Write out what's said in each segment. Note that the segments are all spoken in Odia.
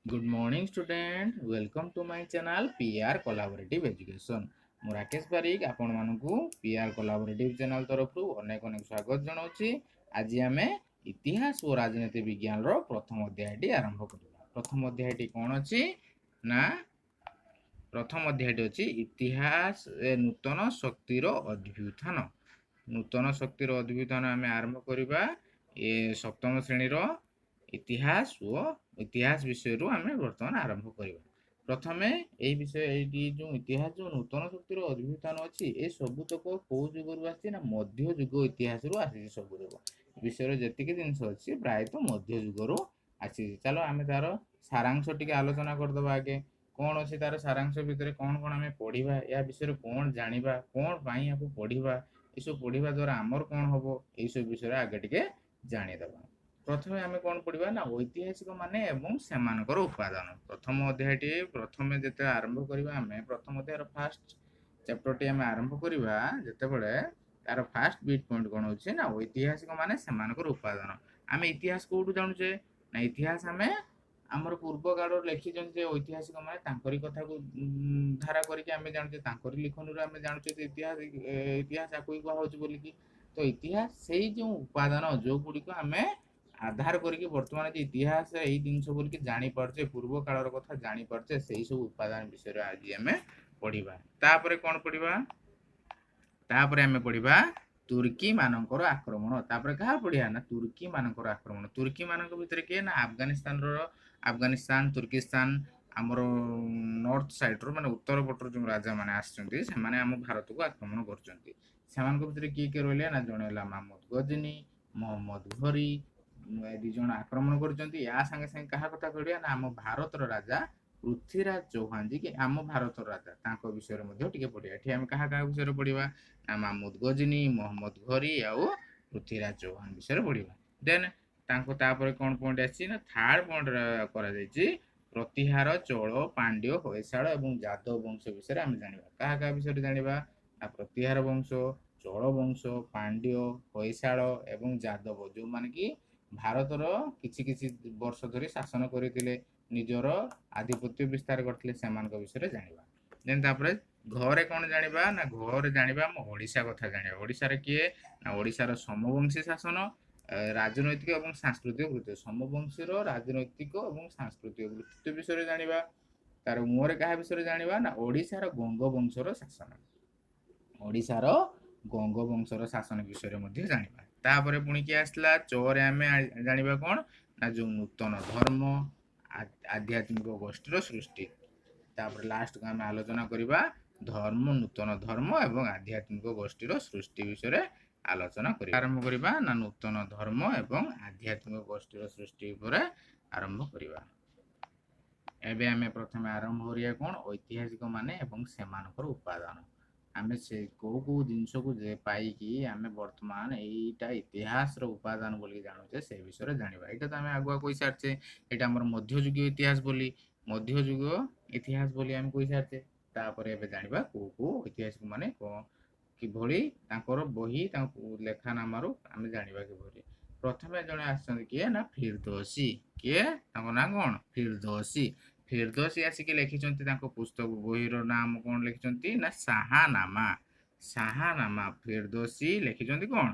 Good morning, student. Welcome to my channel PR Collaborative Education. ମୁଁ ରାକେଶ ବାରିକ ଆପଣମାନଙ୍କୁ PR Collaborative channel ତରଫରୁ ଅନେକ ସ୍ୱାଗତ ଜଣାଉଛି। ଆଜି ଆମେ ଇତିହାସ ଓ ରାଜନୀତି ବିଜ୍ଞାନର ପ୍ରଥମ ଅଧ୍ୟାୟଟି ଆରମ୍ଭ କରିବା। ପ୍ରଥମ ଅଧ୍ୟାୟଟି କ'ଣ ଅଛି ନା ପ୍ରଥମ ଅଧ୍ୟାୟଟି ଅଛି ଇତିହାସ ନୂତନ ଶକ୍ତିର ଅଭ୍ୟୁତ୍ଥାନ। ନୂତନ ଶକ୍ତିର ଅଭ୍ୟୁତ୍ଥାନ ଆମେ ଆରମ୍ଭ କରିବା ସପ୍ତମ ଶ୍ରେଣୀର ଇତିହାସ ବିଷୟରୁ ଆମେ ବର୍ତ୍ତମାନ ଆରମ୍ଭ କରିବା। ପ୍ରଥମେ ଏହି ବିଷୟ ଏଇଟି ଯେଉଁ ଇତିହାସ ଯେଉଁ ନୂତନ ଶକ୍ତିର ଅଭ୍ୟୁତ୍ଥାନ ଅଛି ଏ ସବୁତକ କୋଉ ଯୁଗରୁ ଆସିଛି ନା ମଧ୍ୟଯୁଗ ଇତିହାସରୁ ଆସିଛି। ସବୁତକ ବିଷୟରେ ଯେତିକି ଜିନିଷ ଅଛି ପ୍ରାୟତଃ ମଧ୍ୟଯୁଗରୁ ଆସିଛି। ଚାଲ ଆମେ ତାର ସାରାଂଶ ଟିକେ ଆଲୋଚନା କରିଦେବା। ଆଗେ କ'ଣ ଅଛି ତାର ସାରାଂଶ ଭିତରେ କ'ଣ କ'ଣ ଆମେ ପଢ଼ିବା, ଏହା ବିଷୟରେ କ'ଣ ଜାଣିବା, କ'ଣ ପାଇଁ ଏହାକୁ ପଢ଼ିବା, ଏସବୁ ପଢ଼ିବା ଦ୍ୱାରା ଆମର କ'ଣ ହେବ ଏଇସବୁ ବିଷୟରେ ଆଗେ ଟିକେ ଜାଣିଦେବା। ପ୍ରଥମେ ଆମେ କ'ଣ ପଢ଼ିବା ନା ଐତିହାସିକ ମାନେ ଏବଂ ସେମାନଙ୍କର ଉପାଦାନ। ପ୍ରଥମ ଅଧ୍ୟାୟଟି ପ୍ରଥମେ ଯେତେ ଆରମ୍ଭ କରିବା ଆମେ ପ୍ରଥମ ଅଧ୍ୟାୟର ଫାଷ୍ଟ ଚାପ୍ଟରଟି ଆମେ ଆରମ୍ଭ କରିବା ଯେତେବେଳେ ତାର ଫାଷ୍ଟ ବିଟ୍ ପଏଣ୍ଟ କ'ଣ ହେଉଛି ନା ଐତିହାସିକ ମାନେ ସେମାନଙ୍କର ଉପାଦାନ। ଆମେ ଇତିହାସ କୋଉଠୁ ଜାଣୁଛେ ନା ଇତିହାସ ଆମେ ଆମର ପୂର୍ବ କାଳରୁ ଲେଖିଛନ୍ତି ଯେ ଐତିହାସିକ ମାନେ ତାଙ୍କରି କଥାକୁ ଧାରା କରିକି ଆମେ ଜାଣୁଛେ, ତାଙ୍କରି ଲିଖନରୁ ଆମେ ଜାଣୁଛେ ଯେ ଇତିହାସ ଆକୁ ହିଁ କୁହାହଉଛି ବୋଲିକି। ତ ଇତିହାସ ସେଇ ଯେଉଁ ଉପାଦାନ ଯୋଉଗୁଡ଼ିକ ଆମେ ଆଧାର କରିକି ବର୍ତ୍ତମାନ ଯେ ଇତିହାସ ଏଇ ଜିନିଷ ବୋଲିକି ଜାଣିପାରୁଛେ, ପୂର୍ବ କାଳର କଥା ଜାଣିପାରୁଛେ, ସେଇ ସବୁ ଉପାଦାନ ବିଷୟରେ ଆଜି ଆମେ ପଢ଼ିବା। ତାପରେ କ'ଣ ପଢ଼ିବା? ତାପରେ ଆମେ ପଢ଼ିବା ତୁର୍କୀ ମାନଙ୍କର ଆକ୍ରମଣ। ତାପରେ କାହା ପଢ଼ିବା ନା ତୁର୍କୀ ମାନଙ୍କର ଆକ୍ରମଣ। ତୁର୍କୀ ମାନଙ୍କ ଭିତରେ କିଏ ନା ଆଫଗାନିସ୍ତାନ ତୁର୍କିସ୍ତାନ ଆମର ନର୍ଥ ସାଇଡ୍ର ମାନେ ଉତ୍ତର ପଟରୁ ଯେଉଁ ରାଜାମାନେ ଆସିଛନ୍ତି ସେମାନେ ଆମ ଭାରତକୁ ଆକ୍ରମଣ କରୁଛନ୍ତି। ସେମାନଙ୍କ ଭିତରେ କିଏ କିଏ ରହିଲେ ନା ଜଣେ ହେଲା ମାମୁଦ ଗଜନୀ, ମହମ୍ମଦ ଘୋରୀ, ଏ ଦୁଇ ଜଣ ଆକ୍ରମଣ କରୁଛନ୍ତି। ୟା ସାଙ୍ଗେ ସାଙ୍ଗେ କାହା କଥା କହିବା ନା ଆମ ଭାରତର ରାଜା ପୃଥ୍ୱୀରାଜ ଚୌହାନ ଯିଏ କି ଆମ ଭାରତର ରାଜା ତାଙ୍କ ବିଷୟରେ ମଧ୍ୟ ଟିକେ ପଢ଼ିବା। ଏଠି ଆମେ କାହା ବିଷୟରେ ପଢ଼ିବା ନା ମାମୁଦ ଗଜନୀ, ମହମ୍ମଦ ଘୋରୀ ଆଉ ପୃଥ୍ୱୀରାଜ ଚୌହାନ ବିଷୟରେ ପଢ଼ିବା। ଦେନ୍ ତାପରେ କ'ଣ ପଏଣ୍ଟ ଆସିଛି ନା ଥାର୍ଡ ପଏଣ୍ଟ କରାଯାଇଛି ପ୍ରତିହାର, ଚୋଳ, ପାଣ୍ଡ୍ୟ, ହୋଏସାଳ ଏବଂ ଯାଦବ ବଂଶ ବିଷୟରେ ଆମେ ଜାଣିବା। କାହା ବିଷୟରେ ଜାଣିବା ନା ପ୍ରତିହାର ବଂଶ, ଚୋଳ ବଂଶ, ପାଣ୍ଡ୍ୟ, ହୋଏସାଳ ଏବଂ ଯାଦବ ଯେଉଁମାନେ କି ଭାରତର କିଛି କିଛି ବର୍ଷ ଧରି ଶାସନ କରିଥିଲେ, ନିଜର ଆଧିପତ୍ୟ ବିସ୍ତାର କରିଥିଲେ, ସେମାନଙ୍କ ବିଷୟରେ ଜାଣିବା। ଦେନ୍ ତାପରେ ଘରେ କ'ଣ ଜାଣିବା ନା ଘରେ ଜାଣିବା ଆମ ଓଡ଼ିଶା କଥା ଜାଣିବା। ଓଡ଼ିଶାରେ କିଏ ନା ଓଡ଼ିଶାର ସମବଂଶୀ ଶାସନ, ରାଜନୈତିକ ଏବଂ ସାଂସ୍କୃତିକ ବୃତ୍ତି। ସମବଂଶୀର ରାଜନୈତିକ ଏବଂ ସାଂସ୍କୃତିକ ବୃତ୍ତି ବିଷୟରେ ଜାଣିବା। ତାର ମୁହଁରେ କାହା ବିଷୟରେ ଜାଣିବା ନା ଓଡ଼ିଶାର ଗଙ୍ଗବଂଶର ଶାସନ। ଓଡ଼ିଶାର ଗଙ୍ଗବଂଶର ଶାସନ ବିଷୟରେ ମଧ୍ୟ ଜାଣିବା। ତାପରେ ପୁଣି କିଏ ଆସିଲା ଚରେ ଆମେ ଜାଣିବା କ'ଣ ନା ଯେଉଁ ନୂତନ ଧର୍ମ, ଆଧ୍ୟାତ୍ମିକ ଗୋଷ୍ଠୀର ସୃଷ୍ଟି। ତାପରେ ଲାଷ୍ଟକୁ ଆମେ ଆଲୋଚନା କରିବା ନୂତନ ଧର୍ମ ଏବଂ ଆଧ୍ୟାତ୍ମିକ ଗୋଷ୍ଠୀର ସୃଷ୍ଟି ବିଷୟରେ ଆଲୋଚନା କରିବା। ଆରମ୍ଭ କରିବା ନା ନୂତନ ଧର୍ମ ଏବଂ ଆଧ୍ୟାତ୍ମିକ ଗୋଷ୍ଠୀର ସୃଷ୍ଟି ଉପରେ ଆରମ୍ଭ କରିବା। ଏବେ ଆମେ ପ୍ରଥମେ ଆରମ୍ଭ କରିବା କ'ଣ ଐତିହାସିକ ମାନେ ଏବଂ ସେମାନଙ୍କର ଉପାଦାନ। ଆମେ ସେ କୋଉ ଜିନିଷକୁ ପାଇକି ଆମେ ବର୍ତ୍ତମାନ ଏଇଟା ଇତିହାସର ଉପାଦାନ ବୋଲି ଜାଣୁଛେ ସେ ବିଷୟରେ ଜାଣିବା। ଏଇଟା ତ ଆମେ ଆଗୁଆ କହିସାରିଛେ, ଏଇଟା ଆମର ମଧ୍ୟଯୁଗୀୟ ଇତିହାସ ବୋଲି ଆମେ କହିସାରିଛେ। ତାପରେ ଏବେ ଜାଣିବା କୋଉ ଐତିହାସିକ ମାନେ କିଭଳି ତାଙ୍କର ବହି ତାଙ୍କ ଲେଖାନାମାରୁ ଆମେ ଜାଣିବା କିଭଳି। ପ୍ରଥମେ ଜଣେ ଆସିଛନ୍ତି କିଏ ନା ଫିରଦୋଷୀ। କିଏ? ତାଙ୍କ ନାଁ କ'ଣ? ଫିରଦୋଷୀ। ଫିରଦୋଷୀ ଆସିକି ଲେଖିଛନ୍ତି ତାଙ୍କ ପୁସ୍ତକ ବହିର ନାମ କ'ଣ ଲେଖିଛନ୍ତି ନା ଶାହାନାମା। ଫିରଦୋଷୀ ଲେଖିଛନ୍ତି କ'ଣ?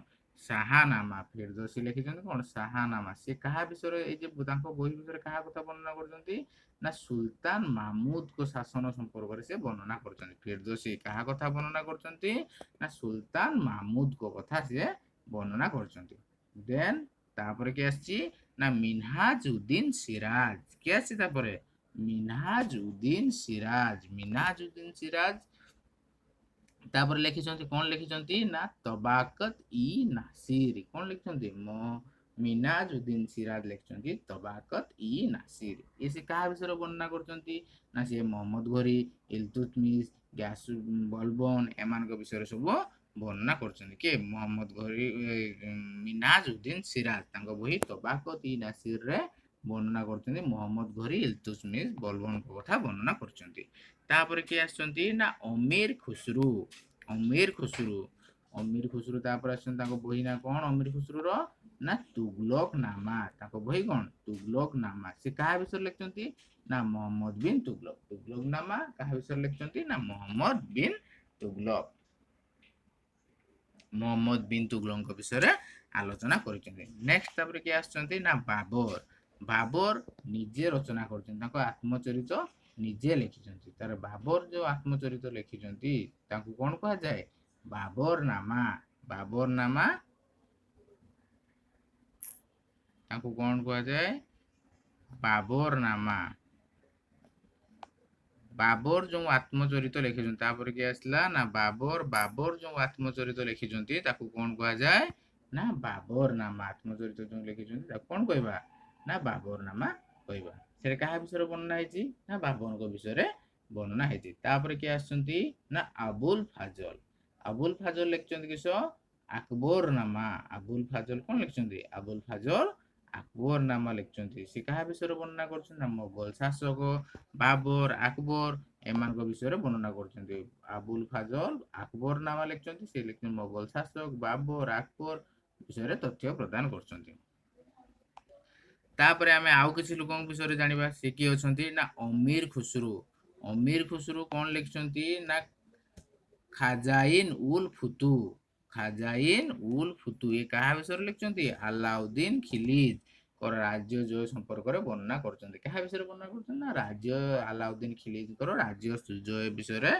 ଶାହାନାମା। ଫିରଦୋଷୀ ଲେଖିଛନ୍ତି କ'ଣ? ଶାହାନାମା। ସେ କାହା ବିଷୟରେ ଏଇ ଯେ ତାଙ୍କ ବହି ବିଷୟରେ କାହା କଥା ବର୍ଣ୍ଣନା କରୁଛନ୍ତି ନା ସୁଲତାନ ମାହମୁଦଙ୍କ ଶାସନ ସମ୍ପର୍କରେ ସେ ବର୍ଣ୍ଣନା କରୁଛନ୍ତି। ଫିରଦୋଷୀ କାହା କଥା ବର୍ଣ୍ଣନା କରୁଛନ୍ତି ନା ସୁଲତାନ ମାହମୁଦଙ୍କ କଥା ସେ ବର୍ଣ୍ଣନା କରୁଛନ୍ତି। ଦେନ୍ ତାପରେ କିଏ ଆସିଛି ନା ମିନହାଜଉଦ୍ଦିନ ସିରାଜ। କିଏ ଆସିଛି ତାପରେ? ମିନହାଜଉଦ୍ଦିନ ସିରାଜ। ତାପରେ ଲେଖିଛନ୍ତି କ'ଣ ଲେଖିଛନ୍ତି ନା ତବାକତ ଇ ନାସିର। କ'ଣ ଲେଖିଛନ୍ତି? ମିନହାଜଉଦ୍ଦିନ ସିରାଜ ଲେଖିଛନ୍ତି ତବାକତ ଇ ନାସିର। ଏ ସେ କାହା ବିଷୟରେ ବର୍ଣ୍ଣନା କରୁଛନ୍ତି ନା ସିଏ ମହମ୍ମଦ ଘୋରୀ, ଇଲତୁତମିଶ, ଗ୍ୟାସ ବଲବନ ଏମାନଙ୍କ ବିଷୟରେ ସବୁ ବର୍ଣ୍ଣନା କରୁଛନ୍ତି। କିଏ? ମହମ୍ମଦ ଘୋରୀ, ମିନହାଜଉଦ୍ଦିନ ସିରାଜ ତାଙ୍କ ବହି ତବାକତ ଇ ନାସିରରେ ବର୍ଣ୍ଣନା କରୁଛନ୍ତି ମହମ୍ମଦ ଘୋରୀ, ଇଲତୁତମିଶ, ବଲବନଙ୍କ କଥା ବର୍ଣ୍ଣନା କରୁଛନ୍ତି। ତାପରେ କିଏ ଆସିଛନ୍ତି ନା ଅମୀର ଖୁସରୁ। ତାପରେ ଆସିଛନ୍ତି ତାଙ୍କ ବହି ନା କ'ଣ ଅମୀର ଖୁସରୁର ନା ତୁଗଲକନାମା। ତାଙ୍କ ବହି କ'ଣ ତୁଗଲକନାମା। ସେ କାହା ବିଷୟରେ ଲେଖିଛନ୍ତି ନା ମହମ୍ମଦ ବିନ୍ ତୁଗଲକ। ତୁଗଲକନାମା କାହା ବିଷୟରେ ଲେଖିଛନ୍ତି ନା ମହମ୍ମଦ ବିନ୍ ତୁଗଲକ। ମହମ୍ମଦ ବିନ୍ ତୁଗଲକଙ୍କ ବିଷୟରେ ଆଲୋଚନା କରିଛନ୍ତି। ନେକ୍ସଟ ତାପରେ କିଏ ଆସିଛନ୍ତି ନା ବାବର। ବାବର ନିଜେ ରଚନା କରିଛନ୍ତି, ତାଙ୍କ ଆତ୍ମଚରିତ ନିଜେ ଲେଖିଛନ୍ତି। ତାର ବାବର ଯୋଉ ଆତ୍ମଚରିତ ଲେଖିଛନ୍ତି ତାଙ୍କୁ କ'ଣ କୁହାଯାଏ ବାବରନାମା। ବାବରନାମା ତାଙ୍କୁ କ'ଣ କୁହାଯାଏ ବାବରନାମା। ବାବର ଯୋଉ ଆତ୍ମଚରିତ ଲେଖିଛନ୍ତି, ତାପରେ କିଏ ଆସିଲା ନା ବାବର। ବାବର ଯୋଉ ଆତ୍ମଚରିତ ଲେଖିଛନ୍ତି ତାକୁ କ'ଣ କୁହାଯାଏ ନା ବାବରନାମା। ଆତ୍ମଚରିତ ଯୋଉ ଲେଖିଛନ୍ତି ତାକୁ କ'ଣ କହିବା ନା ବାବରନାମା କହିବା। ସେଟା କାହା ବିଷୟରେ ବର୍ଣ୍ଣନା ହେଇଛି ନା ବାବରଙ୍କ ବିଷୟରେ ବର୍ଣ୍ଣନା ହେଇଛି। ତାପରେ କିଏ ଆସିଛନ୍ତି ନା ଆବୁଲ ଫାଜଲ। ଆବୁଲ ଫାଜଲ ଲେଖିଛନ୍ତି କିସ ଆକବରନାମା। ଆବୁଲ ଫାଜଲ କ'ଣ ଲେଖିଛନ୍ତି ଆବୁଲ ଫାଜଲ ଆକବରନାମା ଲେଖିଛନ୍ତି। ସେ କାହା ବିଷୟରେ ବର୍ଣ୍ଣନା କରୁଛନ୍ତି ନା ମୋଗଲ ଶାସକ ବାବର ଆକବର ଏମାନଙ୍କ ବିଷୟରେ ବର୍ଣ୍ଣନା କରୁଛନ୍ତି। ଆବୁଲ ଫାଜଲ ଆକବରନାମା ଲେଖିଛନ୍ତି, ସେ ଲେଖିଛନ୍ତି ମୋଗଲ ଶାସକ ବାବର ଆକବର ବିଷୟରେ ତଥ୍ୟ ପ୍ରଦାନ କରୁଛନ୍ତି। ତାପରେ ଆମେ ଆଉ କିଛି ଲୋକଙ୍କ ବିଷୟରେ ଜାଣିବା। ସେ କିଏ ଅଛନ୍ତି ନା ଅମୀର ଖୁସରୁ। ଅମୀର ଖୁସରୁ କ'ଣ ଲେଖିଛନ୍ତି ନା ଖାଜାଇନ ଉଲ ଫୁତୁ। ଖାଜାଇନ ଉଲ ଫୁତୁ ଏ କାହା ବିଷୟରେ ଲେଖିଛନ୍ତି ଆଲାଉଦ୍ଦିନ ଖିଲିଜଙ୍କର ରାଜ୍ୟ ଜୟ ସମ୍ପର୍କରେ ବର୍ଣ୍ଣନା କରୁଛନ୍ତି। କାହା ବିଷୟରେ ବର୍ଣ୍ଣନା କରୁଛନ୍ତି ନା ରାଜ୍ୟ ଆଲାଉଦ୍ଦିନ ଖିଲିଜଙ୍କର ରାଜ୍ୟ ଜୟ ବିଷୟରେ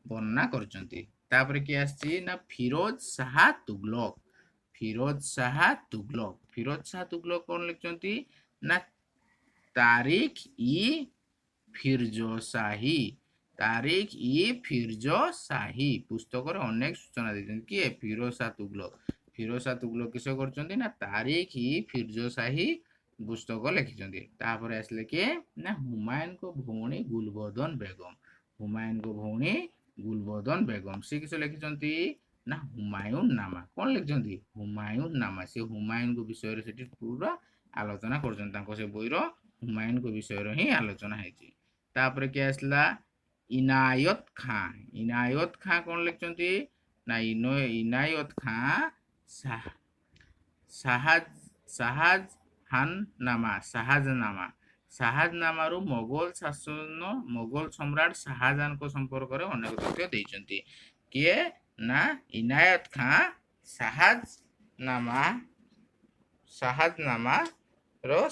ବର୍ଣ୍ଣନା କରୁଛନ୍ତି। ତାପରେ କିଏ ଆସିଛି ନା ଫିରୋଜ ଶାହା ତୁଗଲକ। ଫିରୋଜ ଶାହା ତୁଗଲକ। ଫିରୋଜ ଶାହା ତୁଗଲକ କ'ଣ ଲେଖିଛନ୍ତି ନା ତାରିଖ ଇ ଫିରଜଶାହୀ। ତାରିଖ ଇ ଫିରଜଶାହୀ ପୁସ୍ତକରେ ଅନେକ ସୂଚନା ଦେଇଛନ୍ତି। କିଏ ଫିରୋଜ ଶାହ ତୁଗଲକ। ଫିରୋଜ ଶାହ ତୁଗଲକ କିସ କରିଛନ୍ତି ନା ତାରିଖ ଇ ଫିରଜଶାହୀ ପୁସ୍ତକ ଲେଖିଛନ୍ତି। ତାପରେ ଆସିଲେ କିଏ ନା ହୁମାୟୁନଙ୍କ ଭଉଣୀ ଗୁଲବଦନ ବେଗମ। ହୁମାୟୁନଙ୍କ ଭଉଣୀ ଗୁଲବଦନ ବେଗମ ସେ କିସ ଲେଖିଛନ୍ତି ନା ହୁମାୟୁନ ନାମା। କ'ଣ ଲେଖିଛନ୍ତି ହୁମାୟୁନ ନାମା। ସେ ହୁମାୟୁନଙ୍କ ବିଷୟରେ ସେଠି ପୁରା ଆଲୋଚନା କରୁଛନ୍ତି। ତାଙ୍କ ସେ ବହିର ହୁମାୟୁନଙ୍କ ବିଷୟରେ ହିଁ ଆଲୋଚନା ହେଇଛି। ତାପରେ କିଏ ଆସିଲା ଇନାୟତ ଖାଁ। ଇନାୟତ ଖାଁ କ'ଣ ଲେଖିଛନ୍ତି ନା ଇନାୟତ ଖାଁ ଶାହାଜାହାନନାମା। ଶାହାଜାହାନନାମା। ଶାହାଜାହାନନାମାରୁ ମୋଗଲ ସମ୍ରାଟ ଶାହାଜାହାନଙ୍କ ସମ୍ପର୍କରେ ଅନେକ ତଥ୍ୟ ଦେଇଛନ୍ତି। କିଏ ନା ଇନାୟତ ଖାଁ ଶାହାଜାହାନନାମାର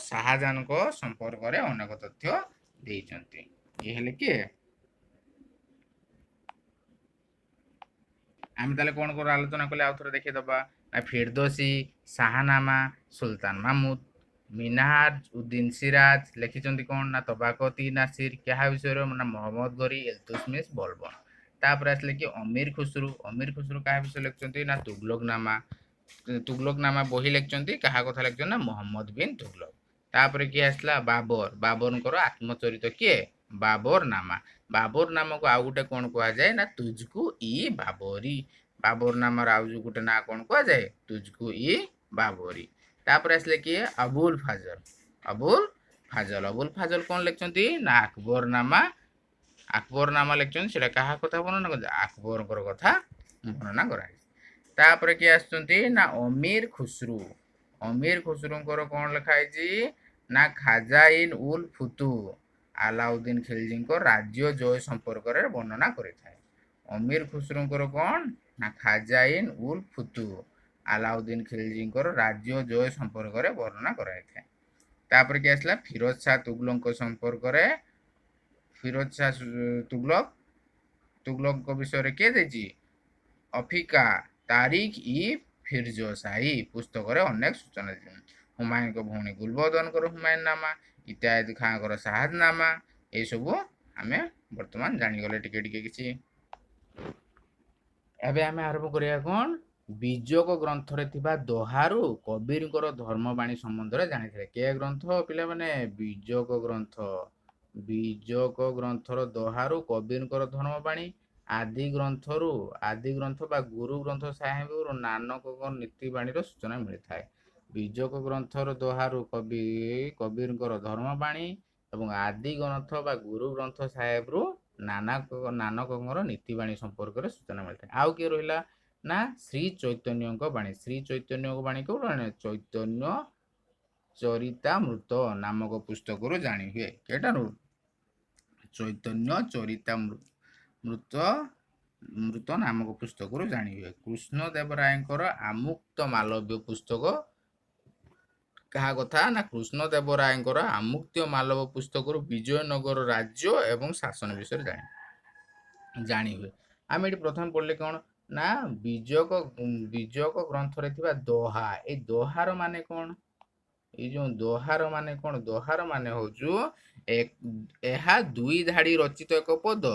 ଶାହାଜାହାନଙ୍କ ସମ୍ପର୍କରେ ଅନେକ ତଥ୍ୟ ଦେଇଛନ୍ତି। ଇଏ ହେଲେ କିଏ ଆମେ ତାହେଲେ କ'ଣ କରୁ ଆଲୋଚନା କଲେ ଆଉ ଥରେ ଦେଖିଦେବା ନା ଫିରଦୋସୀ ଶାହାନାମା ସୁଲତାନ ମାହମୁଦ ମିନାର ଉଦ୍ଦିନ ସିରାଜ ଲେଖିଛନ୍ତି କ'ଣ ନା ତବାକତି ନାସିର। କାହା ବିଷୟରେ ନା ମହମ୍ମଦ ଗରି ଇଲତୁତମିଶ ବଲବନ। ତାପରେ ଆସିଲେ କି ଅମୀର ଖୁସରୁ। ଅମୀର ଖୁସରୁ କାହା ବିଷୟରେ ଲେଖିଛନ୍ତି ନା ତୁଗଲକନାମା। ତୁଗଲକନାମା ବହି ଲେଖିଛନ୍ତି, କାହା କଥା ଲେଖିଛନ୍ତି ନା ମହମ୍ମଦ ବିନ୍ ତୁଗଲକ। ତାପରେ କିଏ ଆସିଲା ବାବର। ବାବରଙ୍କର ଆତ୍ମଚରିତ କିଏ ବାବରନାମା। ବାବରନାମାକୁ ଆଉ ଗୋଟେ କ'ଣ କୁହାଯାଏ ନା ତୁଜକୁ ଇ ବାବରୀ। ବାବରନାମାର ଆଉ ଯୋଉ ଗୋଟେ ନାଁ କ'ଣ କୁହାଯାଏ ତୁଜକୁ ଇ ବାବରୀ। ତାପରେ ଆସିଲେ କିଏ ଆବୁଲ ଫାଜଲ। ଆବୁଲ ଫାଜଲ। ଆବୁଲ ଫାଜଲ କ'ଣ ଲେଖିଛନ୍ତି ନା ଆକବରନାମା। ଆକବରନାମା ଲେଖିଛନ୍ତି, ସେଟା କାହା କଥା ବର୍ଣ୍ଣନା କରାଯାଏ ଆକବରଙ୍କର କଥା ବର୍ଣ୍ଣନା କରାଯାଇଛି। ତାପରେ କିଏ ଆସୁଛନ୍ତି ନା ଅମୀର ଖୁସରୁ। ଅମୀର ଖୁସରୁଙ୍କର କ'ଣ ଲେଖା ହେଇଛି ନା ଖାଜାଇନ ଉଲ ଫୁତୁ ଆଲାଉଦ୍ଦିନ ଖିଲଜୀଙ୍କ ରାଜ୍ୟ ଜୟ ସମ୍ପର୍କରେ ବର୍ଣ୍ଣନା କରିଥାଏ। ଅମୀର ଖୁସରୁଙ୍କର କ'ଣ ନା ଖାଜାଇନ ଉଲ ଫୁତୁ ଆଲାଉଦ୍ଦିନ ଖିଲଜୀଙ୍କର ରାଜ୍ୟ ଜୟ ସମ୍ପର୍କରେ ବର୍ଣ୍ଣନା କରାଯାଇଥାଏ। ତାପରେ କିଏ ଆସିଲା ଫିରୋଜ ଶାହ ତୁଗଲକଙ୍କ ସମ୍ପର୍କରେ। ଫିରୋଜ ଶାହ ତୁଗଲକଙ୍କ ବିଷୟରେ କିଏ ଦେଇଛି ଅଫିକା ତାରିଖ ଇ ଫିରଜଶାହୀ ପୁସ୍ତକରେ ଅନେକ ସୂଚନା ଦେଇଛନ୍ତି। ହୁମାୟୁନଙ୍କ ଭଉଣୀ ଗୁଲବଦନଙ୍କର ହୁମାୟୁନନାମା, ଇତ୍ୟାଦି ଖାଁଙ୍କର ଶାହାଜାହାନନାମା ଏସବୁ ଆମେ ବର୍ତ୍ତମାନ ଜାଣିଗଲେ ଟିକେ ଟିକେ କିଛି। ଏବେ ଆମେ ଆରମ୍ଭ କରିବା କ'ଣ ବିଜୋଗ ଗ୍ରନ୍ଥରେ ଥିବା ଦୋହାରୁ କବିରଙ୍କର ଧର୍ମବାଣୀ ସମ୍ବନ୍ଧରେ ଜାଣିଥିଲେ। କେ ଗ୍ରନ୍ଥ ପିଲାମାନେ ବିଜୋଗ ଗ୍ରନ୍ଥ। ବିଜୋଗ ଗ୍ରନ୍ଥର ଦୋହାରୁ କବିରଙ୍କର ଧର୍ମବାଣୀ। ଆଦି ଗ୍ରନ୍ଥ ବା ଗୁରୁ ଗ୍ରନ୍ଥ ସାହେବରୁ ନାନକଙ୍କ ନୀତିବାଣୀର ସୂଚନା ମିଳିଥାଏ। ବିଜୋଗ ଗ୍ରନ୍ଥର ଦୋହାରୁ କବିରଙ୍କର ଧର୍ମବାଣୀ ଏବଂ ଆଦି ଗ୍ରନ୍ଥ ବା ଗୁରୁ ଗ୍ରନ୍ଥ ସାହେବରୁ ନାନକଙ୍କର ନୀତିବାଣୀ ସମ୍ପର୍କରେ ସୂଚନା ମିଳିଥାଏ। ଆଉ କିଏ ରହିଲା ନା ଶ୍ରୀ ଚୈତନ୍ୟଙ୍କ ବାଣୀ। ଶ୍ରୀ ଚୈତନ୍ୟଙ୍କ ବାଣୀ କୋଉଠୁ ଆଣେ? ଚୈତନ୍ୟ ଚରିତାମୃତ ନାମକ ପୁସ୍ତକରୁ ଜାଣି ହୁଏ। କେଟାରୁ? ଚୈତନ୍ୟ ଚରିତାମୃତ ନାମକ ପୁସ୍ତକରୁ ଜାଣି ହୁଏ। କୃଷ୍ଣଦେବରାୟଙ୍କର ଆମୁକ୍ତ ମାଲବ୍ୟ ପୁସ୍ତକ କାହା କଥା? ନା କୃଷ୍ଣଦେବରାୟଙ୍କର ଆମୁକ୍ତ ମାଲବ୍ୟ ପୁସ୍ତକରୁ ବିଜୟନଗର ରାଜ୍ୟ ଏବଂ ଶାସନ ବିଷୟରେ ଜାଣି ହୁଏ। ଆମେ ଏଠି ପ୍ରଥମେ ପଢିଲେ କଣ? ନା ବିଜକ ଗ୍ରନ୍ଥରେ ଥିବା ଦୋହା। ଏଇ ଦୋହାର ମାନେ କଣ? ଏଇ ଯୋଉ ଦୋହାର ମାନେ କଣ? ଦୋହାର ମାନେ ହଉଛୁ ଏହା 2 ଧାଡି ରଚିତ ଏକ ପଦ।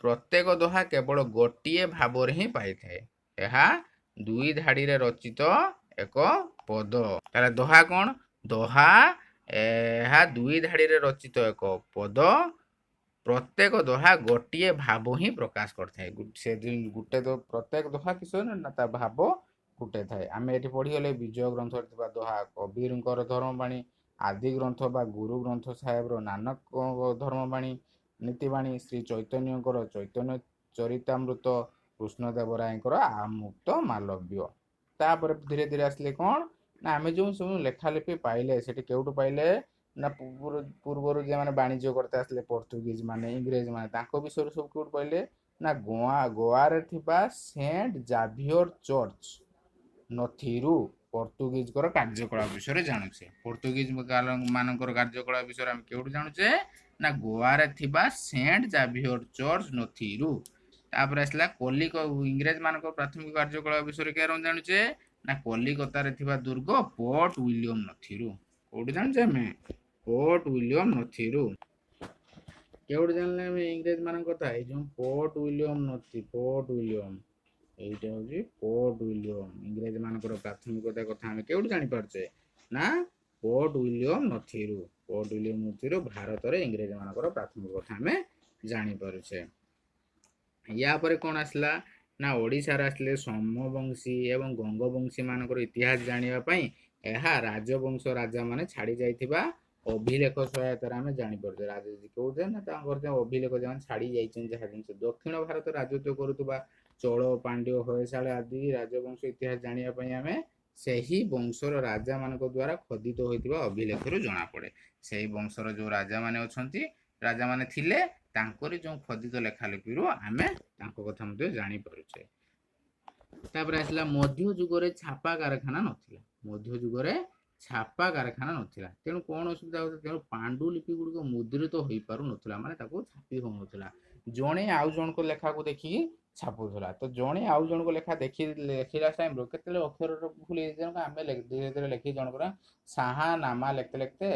ପ୍ରତ୍ୟେକ ଦୋହା କେବଳ ଗୋଟିଏ ଭାବରେ ହିଁ ପାଇଥାଏ। ଏହା 2 ଧାଡିରେ ରଚିତ ଏକ ପଦ। ତାହେଲେ ଦୋହା କଣ? ଦୋହା ଏହା 2 ଧାଡିରେ ରଚିତ ଏକ ପଦ। ପ୍ରତ୍ୟେକ ଦୋହା ଗୋଟିଏ ଭାବ ହିଁ ପ୍ରକାଶ କରିଥାଏ। ପ୍ରତ୍ୟେକ ଦୋହା କିସ ନା ତା ଭାବ ଗୋଟେ ଥାଏ। ଆମେ ଏଠି ପଢିଗଲେ ବିଜୟ ଗ୍ରନ୍ଥରେ ଥିବା ଦୋହା କବୀରଙ୍କର ଧର୍ମବାଣୀ, ଆଦି ଗ୍ରନ୍ଥ ବା ଗୁରୁ ଗ୍ରନ୍ଥ ସାହେବର ନାନକଙ୍କ ଧର୍ମବାଣୀ, ନୀତିବାଣୀ, ଶ୍ରୀ ଚୈତନ୍ୟଙ୍କର ଚୈତନ୍ୟ ଚରିତାମୃତ, କୃଷ୍ଣଦେବରାୟଙ୍କର ଆମୁକ୍ତ ମାଲବ୍ୟ। ତାପରେ ଧୀରେ ଧୀରେ ଆସିଲେ କଣ? ନା ଆମେ ଯେଉଁ ସବୁ ଲେଖାଲେଖି ପାଇଲେ ସେଠି କେଉଠୁ ପାଇଲେ? ନା ପୂର୍ବରୁ ଯେଉଁମାନେ ବାଣିଜ୍ୟ କରତେ ଆସିଲେ ପର୍ତ୍ତୁଗୀଜ ମାନେ, ଇଂରେଜ ମାନେ, ତାଙ୍କ ବିଷୟରେ ସବୁ କେଉଠୁ ପାଇଲେ? ନା ଗୋଆରେ ଥିବା ସେଣ୍ଟ ଜାଭିୟର ଚର୍ଚ୍ଚ ନଥିରୁ ପର୍ତ୍ତୁଗୀଜଙ୍କର କାର୍ଯ୍ୟକଳାପ ବିଷୟରେ ଜାଣୁଛେ। ପର୍ତ୍ତୁଗୀଜ ମାନଙ୍କର କାର୍ଯ୍ୟକଳାପ ବିଷୟରେ ଆମେ କେଉଠୁ ଜାଣୁଛେ? ନା ଗୋଆରେ ଥିବା ସେଣ୍ଟ ଜାଭିୟର ଚର୍ଚ୍ଚ ନଥିରୁ। ତାପରେ ଆସିଲା ଇଂରେଜ ମାନଙ୍କ ପ୍ରାଥମିକ କାର୍ଯ୍ୟକଳାପ ବିଷୟରେ କେଉଁ ଜାଣୁଛେ? ନା କଲିକତାରେ ଥିବା ଦୁର୍ଗ ପୋର୍ଟ ୱିଲିୟମ ନଥିରୁ। କୋଉଠି ଜାଣୁଛେ ଆମେ? ପୋର୍ଟ ୱିଲିୟମ ନଥିରୁ। କେଉଠି ଜାଣିଲେ ଆମେ ଇଂରେଜ ମାନଙ୍କ କଥା? ଏଇ ଯୋଉ ପୋର୍ଟ ୱିଲିୟମ ନଥି, ପୋର୍ଟ ୱିଲିୟମ, এইটা হচ্ছে পোর্ট উইলিয়ম। ইংরেজ ମାନଙ୍କର ପ୍ରାଥମିକତା କଥା ଆମେ କେଉଠୁ ଜାଣିପାରୁଛେ? ନା ପୋର୍ଟ ୱିଲିୟମ ନଥିରୁ। ପୋର୍ଟ ୱିଲିୟମ ନଥିରୁ ଭାରତରେ ଇଂରେଜ ମାନଙ୍କର ପ୍ରାଥମିକ କଥା ଆମେ ଜାଣିପାରୁଛେ। ୟା ପରେ କଣ ଆସିଲା? ନା ଓଡ଼ିଶାରେ ଆସିଲେ ସୋମବଂଶୀ ଏବଂ ଗଙ୍ଗବଂଶୀ ମାନଙ୍କର ଇତିହାସ ଜାଣିବା ପାଇଁ ଏହା ରାଜବଂଶ ରାଜା ମାନେ ଛାଡି ଯାଇଥିବା ଅଭିଲେଖ ସହାୟତାରେ ଆମେ ଜାଣିପାରୁଛେ। କହୁଛେ ନା ତାଙ୍କର ଯେଉଁ ଅଭିଲେଖ ସେମାନେ ଛାଡି ଯାଇଛନ୍ତି ଯାହା ଜିନିଷ। ଦକ୍ଷିଣ ଭାରତ ରାଜତ୍ୱ କରୁଥିବା ଚୋଳ, ପାଣ୍ଡ୍ୟ, ହୋୟସାଳ ଆଦି ରାଜବଂଶ ଇତିହାସ ଜାଣିବା ପାଇଁ ଆମେ ସେହି ବଂଶର ରାଜା ମାନଙ୍କ ଦ୍ୱାରା ଖୋଦିତ ହୋଇଥିବା ଅଭିଲେଖରୁ ଜଣାପଡେ। ସେହି ବଂଶର ଯୋଉ ରାଜା ମାନେ ଅଛନ୍ତି, ରାଜା ମାନେ ଥିଲେ, ତାଙ୍କରି ଯୋଉ ଖୋଦିତ ଲେଖାଲେଖିରୁ ଆମେ ତାଙ୍କ କଥା ମଧ୍ୟ ଜାଣିପାରୁଛେ। ତାପରେ ଆସିଲା ମଧ୍ୟ ଯୁଗରେ ଛାପା କାରଖାନା ନଥିଲା। ମଧ୍ୟ ଯୁଗରେ ଛାପା କାରଖାନା ନଥିଲା। ତେଣୁ କଣ ଅସୁବିଧା ହଉଥିଲା? ତେଣୁ ପାଣ୍ଡୁଲିପି ଗୁଡ଼ିକ ମୁଦ୍ରିତ ହୋଇପାରୁନଥିଲା, ମାନେ ତାକୁ ଛାପି ହଉନଥିଲା। ଜଣେ ଆଉ ଜଣଙ୍କ ଲେଖାକୁ ଦେଖିକି ଛାପୁଥିଲା। ତ ଜଣେ ଆଉ ଜଣଙ୍କ ଲେଖା ଲେଖିଲା ଟାଇମରୁ କେତେବେଳେ ଅକ୍ଷରର ଭୁଲ ହେଇଯାଏ, ଆମେ ଧୀରେ ଧୀରେ ଲେଖି ଜଣଙ୍କର ସାହା ନାମା ଲେଖତେ ଲେଖତେ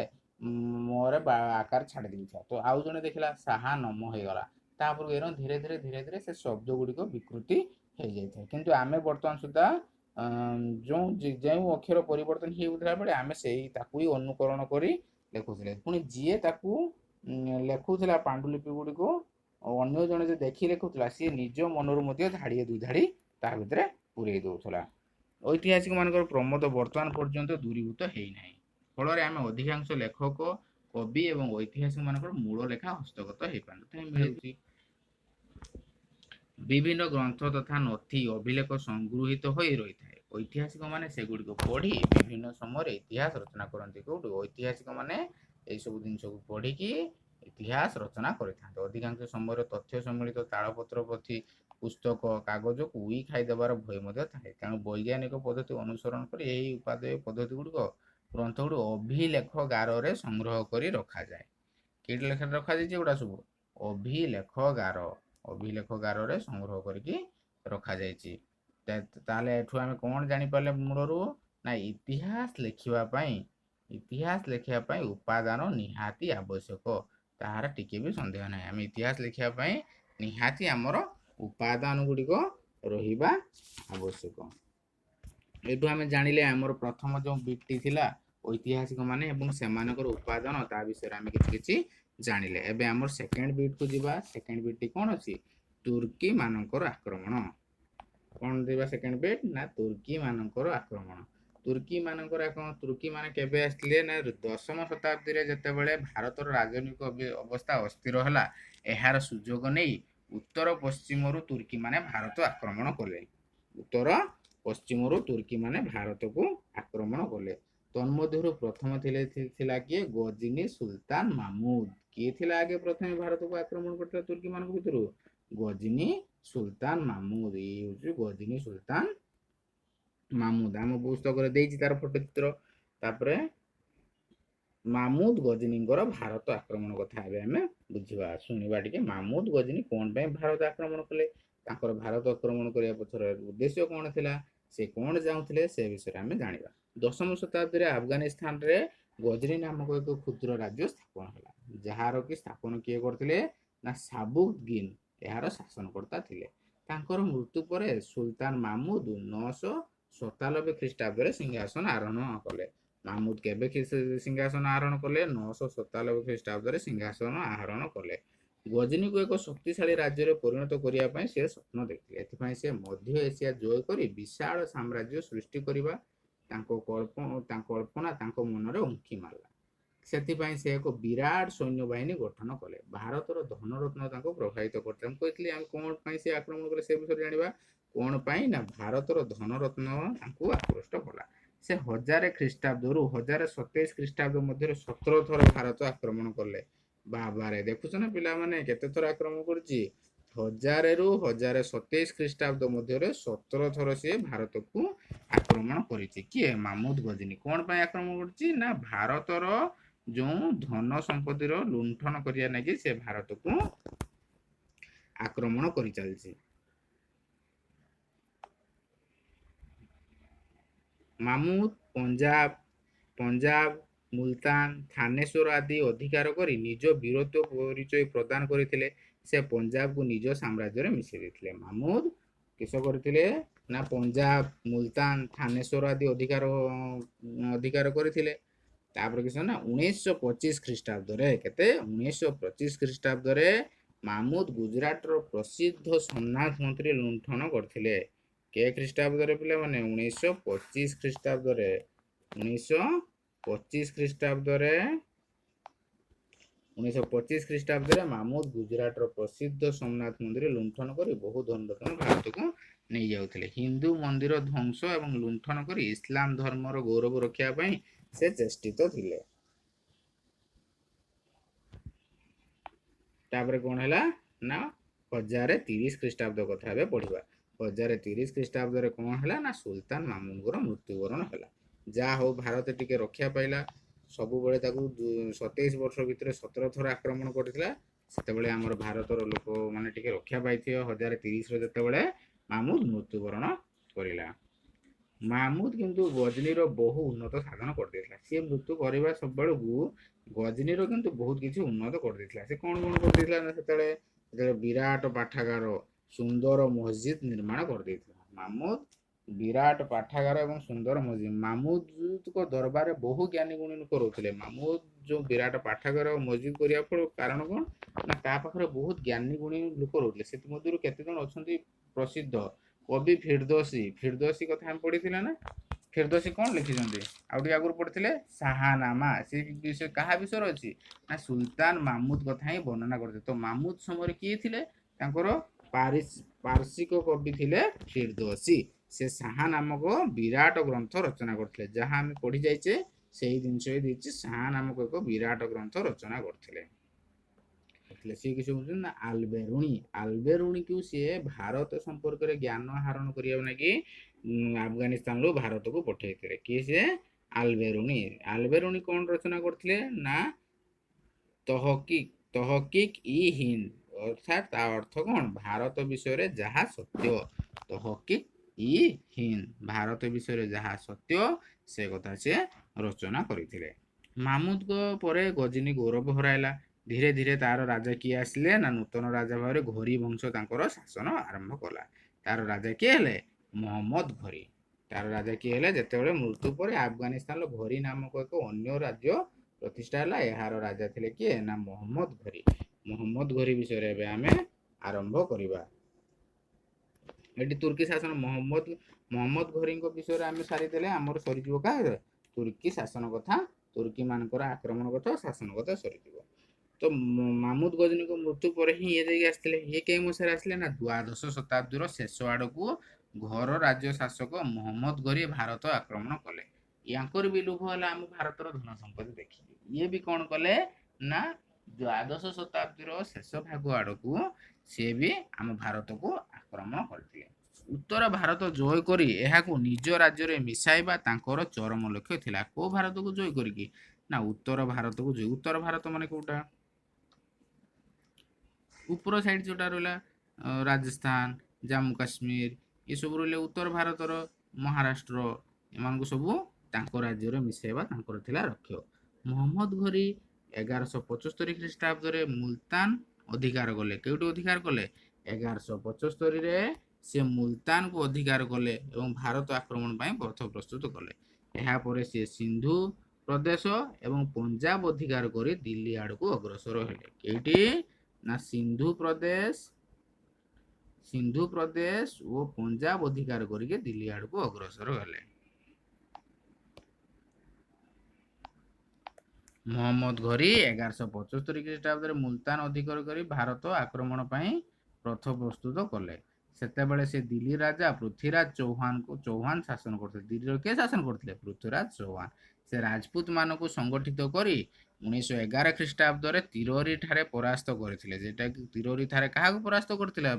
ମୋର ଆକାର ଛାଡ଼ି ଦେଇଥିଲା। ତ ଆଉ ଜଣେ ଦେଖିଲା ସାହା ନମ ହେଇଗଲା। ତାପରେ ଧୀରେ ଧୀରେ ସେ ଶବ୍ଦ ଗୁଡ଼ିକ ବିକୃତି ହେଇଯାଇଥାଏ। କିନ୍ତୁ ଆମେ ବର୍ତ୍ତମାନ ସୁଦ୍ଧା ଯେଉଁ ଅକ୍ଷର ପରିବର୍ତ୍ତନ ହେଉଥିଲା ବେଳେ ଆମେ ତାକୁ ହିଁ ଅନୁକରଣ କରି ଲେଖୁଥିଲେ। ପୁଣି ଯିଏ ତାକୁ ଲେଖୁଥିଲା ପାଣ୍ଡୁଲିପି ଗୁଡ଼ିକୁ ଅନ୍ୟ ଜଣେ ଯେ ଦେଖି ଲେଖୁଥିଲା, ସିଏ ନିଜ ମନରୁ ମଧ୍ୟ ଧାଡ଼ିଏ 2 ଧାଡ଼ି ତା ଭିତରେ ପୁରେଇ ଦଉଥିଲା। ଐତିହାସିକ ମାନଙ୍କର ପ୍ରମୋଦ ବର୍ତ୍ତମାନ ପର୍ଯ୍ୟନ୍ତ ଦୂରୀଭୂତ ହେଇନାହିଁ। ଫଳରେ ଆମେ ଅଧିକାଂଶ ଲେଖକ, କବି ଏବଂ ଐତିହାସିକ ମାନଙ୍କର ମୂଳ ଲେଖା ହସ୍ତଗତ ହେଇପାରୁଛି। ବିଭିନ୍ନ ଗ୍ରନ୍ଥ ତଥା ନଥି ଅଭିଲେଖ ସଂଗୃହୀତ ହୋଇ ରହିଥାଏ। ଐତିହାସିକ ମାନେ ସେଗୁଡ଼ିକୁ ପଢ଼ି ବିଭିନ୍ନ ସମୟରେ ଇତିହାସ ରଚନା କରନ୍ତି। କୋଉଠୁ? ଐତିହାସିକ ମାନେ ଏଇ ସବୁ ଜିନିଷକୁ ପଢ଼ିକି ଇତିହାସ ରଚନା କରିଥାନ୍ତି। ଅଧିକାଂଶ ସମୟରେ ତଥ୍ୟ ସମ୍ମିଳିତ ତାଳପତ୍ର ପୋଥି, ପୁସ୍ତକ, କାଗଜକୁ ଉଇ ଖାଇଦେବାର ଭୟ ମଧ୍ୟ ଥାଏ। ତେଣୁ ବୈଜ୍ଞାନିକ ପଦ୍ଧତି ଅନୁସରଣ କରି ଏହି ଉପାଦେୟ ପଦ୍ଧତି ଗୁଡ଼ିକ ଗ୍ରନ୍ଥ ଗୁଡ଼ିକ ଅଭିଲେଖଗାରରେ ସଂଗ୍ରହ କରି ରଖାଯାଏ। କେଉଁଠି ଲେଖାରେ ରଖାଯାଇଛି? ଏଗୁଡ଼ା ସବୁ ଅଭିଲେଖଗାରରେ ସଂଗ୍ରହ କରିକି ରଖାଯାଇଛି। ତାହେଲେ ଏଠୁ ଆମେ କଣ ଜାଣିପାରିଲେ ମୂଳରୁ? ନା ଇତିହାସ ଲେଖିବା ପାଇଁ ଉପାଦାନ ନିହାତି ଆବଶ୍ୟକ। ତାହାର ଟିକେ ବି ସନ୍ଦେହ ନାହିଁ। ଆମେ ଇତିହାସ ଲେଖିବା ପାଇଁ ନିହାତି ଆମର ଉପାଦାନ ଗୁଡ଼ିକ ରହିବା ଆବଶ୍ୟକ। ଏଠୁ ଆମେ ଜାଣିଲେ ଆମର ପ୍ରଥମ ଯେଉଁ ବିଟଟି ଥିଲା ଐତିହାସିକ ମାନେ ଏବଂ ସେମାନଙ୍କର ଉପାଦାନ, ତା ବିଷୟରେ ଆମେ କିଛି ଜାଣିଲେ। ଏବେ ଆମର ସେକେଣ୍ଡ ବିଟକୁ ଯିବା। ସେକେଣ୍ଡ ବିଟଟି କଣ ଅଛି? ତୁର୍କୀ ମାନଙ୍କର ଆକ୍ରମଣ। କଣ ଯିବା ସେକେଣ୍ଡ ବିଟ୍? ନା ତୁର୍କୀ ମାନଙ୍କର ଆକ୍ରମଣ। ତୁର୍କୀ ମାନେ କେବେ ଆସିଥିଲେ? ନା 10ମ ଶତାବ୍ଦୀରେ ଯେତେବେଳେ ଭାରତର ରାଜନୈତିକ ଅବସ୍ଥା ଅସ୍ଥିର ହେଲା, ଏହାର ସୁଯୋଗ ନେଇ ଉତ୍ତର ପଶ୍ଚିମରୁ ତୁର୍କୀ ମାନେ ଭାରତ ଆକ୍ରମଣ କଲେ। उत्तर पश्चिमରୁ तुर्की माने भारत को आक्रमण कले। तन्मध्यरु प्रथम थिला किए गजनी सुल्तान मामूद। किए थिला आगे प्रथम भारत को आक्रमण करथिला तुर्की मान भितरु गजनी सुल्तान मामूद। ये होची गजनी सुल्तान मामूद। आम पुस्तक रे देइछि तार फोटो चित्र। तापरे मामूद गजनींकर भारत आक्रमण कथा एबे हमें बुझिबा सुनिबा टिके। मामूद गजनी कोन पे भारत आक्रमण कले, तांकर भारत आक्रमण करिया पछर उद्देश्य कोन थिला, से कोन जाउथिले, से विषय हमें जानिबा। 10वीं शताब्दी रे अफगानिस्तान रे गजनी नामक एक क्षुद्र राज्य स्थापन होला, जहार कि स्थापन किए करथिले ना साबुद्दीन यार शासनकर्ता थिले। तांकर मृत्यु परे सुल्तान मामूद 997 ख्रीष्टाब्द रे सिंहासन आरोहण कले। मामूद केबे सिंहासन आरोहण कले? 997 ख्रीष्टाब्द रे सिंहासन आरोहण कले। गजनी को एक शक्तिशाली राज्य रे परिणत करिया पय से स्वप्न देखिले। एथि पय से मध्य एशिया जय करी विशाल साम्राज्य सृष्टि करिबा तांको कल्पना तांको मन रे उंकी मारला। सेथि पय से एक विराट सैन्य बाहिनी गठन कले। भारतर धनरत्न तांको प्रभावित करते। हम कहतली हम कोन पय से आक्रमण कले से विषय जानिबा। कोन पय ना भारतर धनरत्न तांको आकृष्ट कला। से 1000 ख्रीष्टाब्दरु 1027 ख्रीष्टाब्द मध्य 17 थर भारत आक्रमण कले। बाबारे देखुछ ना पिला माने केते थर आक्रमण करछि। 1000 रु 1027 ख्रीष्टाब्द मध्य 17 थर से भारत को आक्रमण करिछि। किए? मामूद गजनी। कोन पय आक्रमण करछि ना भारतर जो धन संपत्तिर लुंठन करिया नाकि से भारत को आक्रमण करि चलछि। मामूद पंजाब मुल्तान थानेश्वर आदि अधिकार करी निज वीरत्व परिचय प्रदान करथिले। से पंजाब को निज साम्राज्य रे मिसि देथिले। मामूद किस करथिले ना पंजाब मुल्तान थानेश्वर आदि अधिकार करथिले। तापर किस ना 1925 ख्रीष्टाब्द रे केते 1925 ख्रीष्टाब्द रे मामूद गुजरात रो प्रसिद्ध सोमनाथ मंत्री लुंठन करथिले। के ख्रीष्टाब्द रे पिला माने 1925 ख्रीष्टाब्द रे 1925 ख्रीष्टाब्द रे 1925 ख्रीष्टाब्द रे मामूद गुजरात रो प्रसिद्ध सोमनाथ मंदिर लुंठन करी बहु धन रत्न भारत को नहीं जाउथिले। हिंदू मंदिर ध्वंस एवं लुंठन करी इस्लाम धर्म रो गौरव रखिया पई से चेष्टित थिले। तापर कोन हैला ना 1030 ख्रीष्टाब्द कथा बे पढिबा। 1030 ख्रीष्टाब्द रे कोन हैला ना सुल्तान मामूदर मृत्युवरण हैला। जा हो भारत टिके रक्षा पाइला। सबु बेले ताकू 27 वर्ष भितर 17 थर आक्रमण करथिला। सेते बेले हमर भारतर लोक माने टिके रक्षा पाइथियो। 1030 रे जते बेले मामूद मृत्युवरण करिला। मामूद किंतु गजनी रो बहु उन्नत साधन कर देथिला। से मृत्यु करबा सब बेलकू गजनी रो किंतु बहुत किछि उन्नत कर देथिला। से कोन कर देथिला ना सेते विराट पाठागार सुंदर मस्जिद निर्माण कर देथिला। मामूद विराट पाठागार एवं सुंदर मस्जिद। मामूद को दरबार बहु ज्ञानी गुणी लोक रहउथिले। मामूद जो विराट पाठागार और मस्जिद करिया फल कारण कोन ना ता पाखरे बहुत ज्ञानी गुणी लोक रहउथिले। सेति मध्यरु केते जण अछंती प्रसिद्ध कवि फिरदौसी कथा हम पढ़ी ना। फिरदौसी कौन लिखिछंती आउटी आगुर पढ़िथिले शाहनामा। से विषय कहा विषय अछि ना सुल्तान मामूद कथा ही वर्णना करते। तो मामूद समय किए थिले तांकर पारसिक कवि थिले फिरदौसी। से शाह नामक विराट ग्रंथ रचना करथिले। जहां हम पढ़ी जाइछे सेही जिंस ही दिछि। शाह नामक एक विराट ग्रंथ रचना करथिले। सी किसी ना आल्बेरुणी को सी भारत संपर्क में ज्ञान आहरण करने कि अफगानिस्तान रू भारत को पठे किए सी आल्बेरुणी कौन रचना करथिले ना तहकीक इ हिंद। अर्थात अर्थ कौन भारत विषय जहाँ सत्य। तहकीक इ हिंद भारत विषय जहाँ सत्य से कथा से रचना करथिले। मामूद को परे गजनी गौरव हराइला। धीरे धीरे तार राजा किए आसिले ना नूतन राजा भाव घोरी वंश तांकर शासन आरंभ कला। तार राजा किए हेले मोहम्मद घोरी। तार राजा किए हेले जेतेबेले मृत्यु पर अफगानिस्तान घोरी नामक एक अन्य राज्य प्रतिष्ठा हैला। यार राजा थिले किए ना मोहम्मद घोरी। मोहम्मद घोरी विषय रे हमें आरंभ करिबा। एटी तुर्की शासन मोहम्मद घोरी विषय आम सारी देले आमर सरीजिवो का तुर्की शासन कथा। तुर्की मानकर आक्रमण कथा शासन कथा सरीजिवो। तो ମାମୁଦ ଗଜନୀଙ୍କ ମୃତ୍ୟୁ ପରେ ହିଁ ଇଏ ଯାଇକି ଆସିଥିଲେ। ଇଏ କେଉଁ ମସିହାରେ ଆସିଲେ ନା ଦ୍ୱାଦଶ ଶତାବ୍ଦୀର ଶେଷ ଆଡ଼କୁ ଘୋର ରାଜ୍ୟ ଶାସକ ମହମ୍ମଦ ଘୋରୀ ଭାରତ ଆକ୍ରମଣ କଲେ। ୟାଙ୍କର ବି ଲୋଭ ହେଲା ଆମ ଭାରତର ଧନ ସମ୍ପତ୍ତି ଦେଖିକି। ଇଏ ବି କ'ଣ କଲେ ନା ଦ୍ୱାଦଶ ଶତାବ୍ଦୀର ଶେଷ ଭାଗ ଆଡ଼କୁ ସିଏ ବି ଆମ ଭାରତକୁ ଆକ୍ରମଣ କରିଥିଲେ। ଉତ୍ତର ଭାରତ ଜୟ କରି ଏହାକୁ ନିଜ ରାଜ୍ୟରେ ମିଶାଇବା ତାଙ୍କର ଚରମ ଲକ୍ଷ୍ୟ ଥିଲା। କୋଉ ଭାରତକୁ ଜୟ କରିକି ନା ଉତ୍ତର ଭାରତକୁ ଜୟ। ଉତ୍ତର ଭାରତ ମାନେ କୋଉଟା ଉପର ସାଇଡ୍ ଯୋଉଟା ରହିଲା ରାଜସ୍ଥାନ ଜାମ୍ମୁ କାଶ୍ମୀର ଏସବୁ ରହିଲେ ଉତ୍ତର ଭାରତର ମହାରାଷ୍ଟ୍ର ଏମାନଙ୍କୁ ସବୁ ତାଙ୍କ ରାଜ୍ୟରେ ମିଶାଇବା ତାଙ୍କର ଥିଲା ଲକ୍ଷ୍ୟ। ମହମ୍ମଦ ଘୋରୀ 1175 ଖ୍ରୀଷ୍ଟାବ୍ଦରେ ମୁଲତାନ ଅଧିକାର କଲେ। କେଉଁଠି ଅଧିକାର କଲେ 1175ରେ ସେ ମୁଲତାନକୁ ଅଧିକାର କଲେ ଏବଂ ଭାରତ ଆକ୍ରମଣ ପାଇଁ ପଥ ପ୍ରସ୍ତୁତ କଲେ। ଏହାପରେ ସେ ସିନ୍ଧୁ ପ୍ରଦେଶ ଏବଂ ପଞ୍ଜାବ ଅଧିକାର କରି ଦିଲ୍ଲୀ ଆଡ଼କୁ ଅଗ୍ରସର ହେଲେ। କେଉଁଠି ନା ସିନ୍ଧୁ ପ୍ରଦେଶ ଓ ପଞ୍ଜାବ ଅଧିକାର କରିକି ଦିଲ୍ଲୀ ଆଡ଼କୁ ଅଗ୍ରସର ହେଲେ। ମହମ୍ମଦ ଘୋରୀ 1175 ଖ୍ରୀଷ୍ଟାବ୍ଦରେ ମୁଲତାନ ଅଧିକାର କରି ଭାରତ ଆକ୍ରମଣ ପାଇଁ ପଥ ପ୍ରସ୍ତୁତ କଲେ। ସେତେବେଳେ ସେ ଦିଲ୍ଲୀ ରାଜା ପୃଥ୍ୱୀରାଜ ଚୌହାନ ଶାସନ କରୁଥିଲେ। ଦିଲ୍ଲୀର କିଏ ଶାସନ କରୁଥିଲେ? ପୃଥ୍ୱୀରାଜ ଚୌହାନ। ସେ ରାଜପୁତ ମାନଙ୍କୁ ସଂଗଠିତ କରି 1911 ଖ୍ରୀଷ୍ଟାବ୍ଦରେ ତିରୋରୀ ଠାରେ ପରାସ୍ତ କରିଥିଲେ। ଯେଟାକି ତିରୋରୀ ଠାରେ କାହାକୁ ପରାସ୍ତ କରିଥିଲା?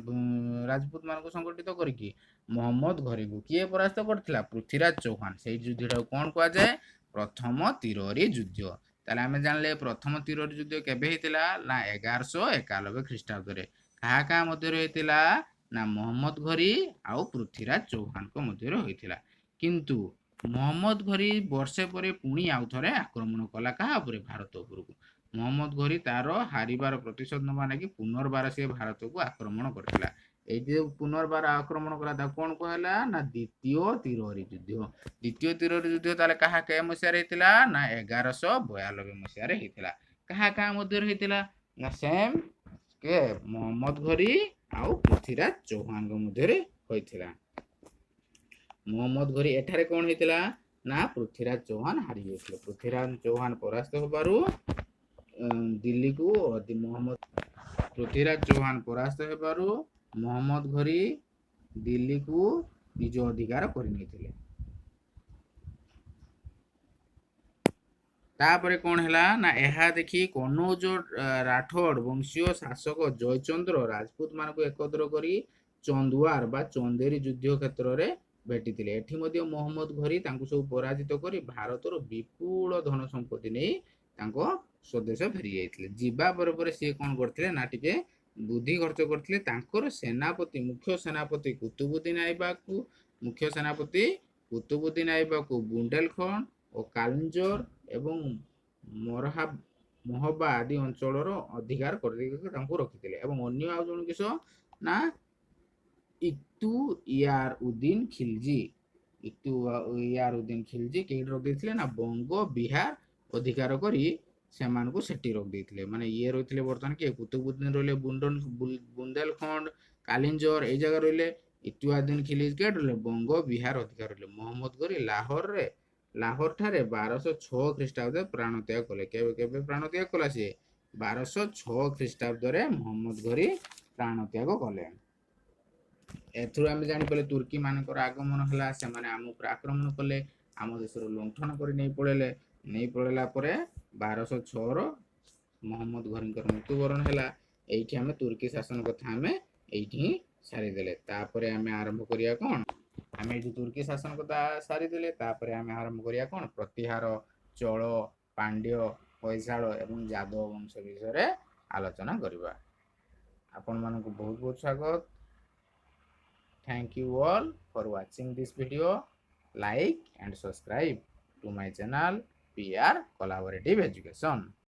ରାଜପୁତ ମାନଙ୍କୁ ସଂଗଠିତ କରିକି ମହମ୍ମଦ ଘୋରୀଙ୍କୁ। କିଏ ପରାସ୍ତ କରିଥିଲା? ପୃଥ୍ୱୀରାଜ ଚୌହାନ। ସେଇ ଯୁଦ୍ଧଟାକୁ କ'ଣ କୁହାଯାଏ? ପ୍ରଥମ ତିରୋରୀ ଯୁଦ୍ଧ। ତାହେଲେ ଆମେ ଜାଣିଲେ ପ୍ରଥମ ତିରୋରୀ ଯୁଦ୍ଧ କେବେ ହେଇଥିଲା ନା 1191 ଖ୍ରୀଷ୍ଟାବ୍ଦରେ। କାହା କାହା ମଧ୍ୟରେ ହେଇଥିଲା ନା ମହମ୍ମଦ ଘୋରୀ ଆଉ ପୃଥ୍ୱୀରାଜ ଚୌହାନଙ୍କ ମଧ୍ୟରେ ହୋଇଥିଲା। କିନ୍ତୁ ମହମ୍ମଦ ଘୋରୀ ବର୍ଷେ ପରେ ପୁଣି ଆଉ ଥରେ ଆକ୍ରମଣ କଲା କାହା ଉପରେ? ଭାରତ ଉପରକୁ। ମହମ୍ମଦ ଘୋରୀ ତାର ହାରିବାର ପ୍ରତିଶୋଧ ନେବା ଲାଗି ପୁନର୍ବାର ସେ ଭାରତକୁ ଆକ୍ରମଣ କରିଥିଲା। এই যে পুনর্বার আক্রমণ করা তাকে কোন কুହାହେଲା ନା ଦ୍ୱିତୀୟ ତିରୋରୀ ଯୁଦ୍ଧ। ଦ୍ୱିତୀୟ ତିରୋରୀ ଯୁଦ୍ଧ ତାହେଲେ କାହା କେଉଁ ମସିହାରେ ହେଇଥିଲା ନା 1192 ମସିହାରେ ହେଇଥିଲା। କାହା କାହା ମଧ୍ୟରେ ହେଇଥିଲା ନା ସେମ୍ କେ ମହମ୍ମଦ ଘୋରୀ ଆଉ ପୃଥ୍ୱୀରାଜ ଚୌହାନଙ୍କ ମଧ୍ୟରେ ହୋଇଥିଲା। ମହମ୍ମଦ ଘୋରୀ ଏଠାରେ କ'ଣ ହେଇଥିଲା ନା ପୃଥ୍ୱୀରାଜ ଚୌହାନ ହାରି ଯାଇଥିଲେ। ପୃଥ୍ୱୀରାଜ ଚୌହାନ ପରାସ୍ତ ହେବାରୁ ଦିଲ୍ଲୀକୁ ପୃଥ୍ୱୀରାଜ ଚୌହାନ ପରାସ୍ତ ହେବାରୁ ମହମ୍ମଦ ଘୋରୀ ଦିଲ୍ଲୀକୁ ନିଜ ଅଧିକାର କରିନେଇଥିଲେ। ତାପରେ କ'ଣ ହେଲା ନା ଏହା ଦେଖି କନୌଜ ରାଠୋଡ ବଂଶୀୟ ଶାସକ ଜୟଚନ୍ଦ୍ର ରାଜପୁତ ମାନଙ୍କୁ ଏକତ୍ର କରି ଚନ୍ଦୱାର ବା ଚନ୍ଦେରୀ ଯୁଦ୍ଧ କ୍ଷେତ୍ରରେ ଭେଟିଥିଲେ। ଏଠି ମଧ୍ୟ ମହମ୍ମଦ ଘୋରୀ ତାଙ୍କୁ ସବୁ ପରାଜିତ କରି ଭାରତର ବିପୁଳ ଧନ ସମ୍ପତ୍ତି ନେଇ ତାଙ୍କ ସ୍ୱଦେଶ ଫେରି ଯାଇଥିଲେ। ଯିବା ପରେ ସିଏ କ'ଣ କରିଥିଲେ ନା ଟିକେ ବୁଦ୍ଧି ଖର୍ଚ୍ଚ କରିଥିଲେ। ତାଙ୍କର ମୁଖ୍ୟ ସେନାପତି କୁତୁବୁଦ୍ଦିନ ଆଇବକକୁ ବୁଣ୍ଡେଲଖଣ୍ଡ ଓ କାଲିଞ୍ଜର ଏବଂ ମହବା ଆଦି ଅଞ୍ଚଳର ଅଧିକାର କରିଦେଇକି ତାଙ୍କୁ ରଖିଥିଲେ। ଏବଂ ଅନ୍ୟ ଆଉ ଜଣେ କିସ ନା ଇଖତିୟାର-ଉଦ୍ଦିନ ଖିଲଜି କେଉଁଠି ରଖିଦେଇଥିଲେ ନା ବଙ୍ଗ ବିହାର ଅଧିକାର କରି ସେମାନଙ୍କୁ ସେଠି ରଖିଦେଇଥିଲେ। ମାନେ ଇଏ ରହିଥିଲେ ବର୍ତ୍ତମାନ କିଏ? କୁତୁବୁଦ୍ଦିନ ରହିଲେ ବୁନ୍ଦେଲଖଣ୍ଡ କାଲିଞ୍ଜର ଏଇ ଜାଗା ରହିଲେ। ଇଖତିୟାର-ଉଦ୍ଦିନ ଖିଲଜି କେଉଁଠି ରହିଲେ? ବଙ୍ଗ ବିହାର ଅଧିକାର ରହିଲେ। ମହମ୍ମଦ ଘୋରୀ ଲାହୋର ଠାରେ 1206 ଖ୍ରୀଷ୍ଟାବ୍ଦରେ ପ୍ରାଣ ତ୍ୟାଗ କଲେ। କେବେ ପ୍ରାଣ ତ୍ୟାଗ କଲା ସିଏ? 1206 ଖ୍ରୀଷ୍ଟାବ୍ଦରେ ମହମ୍ମଦ ଘୋରୀ ପ୍ରାଣ ତ୍ୟାଗ କଲେ। ଏଥିରୁ ଆମେ ଜାଣିପାରିଲେ ତୁର୍କୀ ମାନଙ୍କର ଆଗମନ ହେଲା। ସେମାନେ ଆମ ଉପରେ ଆକ୍ରମଣ କଲେ, ଆମ ଦେଶରୁ ଲୁଣ୍ଠନ କରି ନେଇ ପଳେଇଲା ପରେ 1206ର ମହମ୍ମଦ ଘୋରୀଙ୍କର ମୃତ୍ୟୁବରଣ ହେଲା। ଏଇଠି ଆମେ ତୁର୍କୀ ଶାସନ କଥା ଆମେ ଏଇଠି ହିଁ ସାରିଦେଲେ। ତାପରେ ଆମେ ଆରମ୍ଭ କରିବା କ'ଣ? ଆମେ ଏଇଠି ତୁର୍କୀ ଶାସନ କଥା ସାରିଦେଲେ। ତାପରେ ଆମେ ଆରମ୍ଭ କରିବା କ'ଣ? ପ୍ରତିହାର, ଚୋଳ, ପାଣ୍ଡ୍ୟ, ହୋୟସାଳ ଏବଂ ଯାଦବ ବଂଶ ବିଷୟରେ ଆଲୋଚନା କରିବା। ଆପଣମାନଙ୍କୁ ବହୁତ ବହୁତ ସ୍ୱାଗତ। Thank you all for watching this video. Like and subscribe to my channel PR Collaborative Education.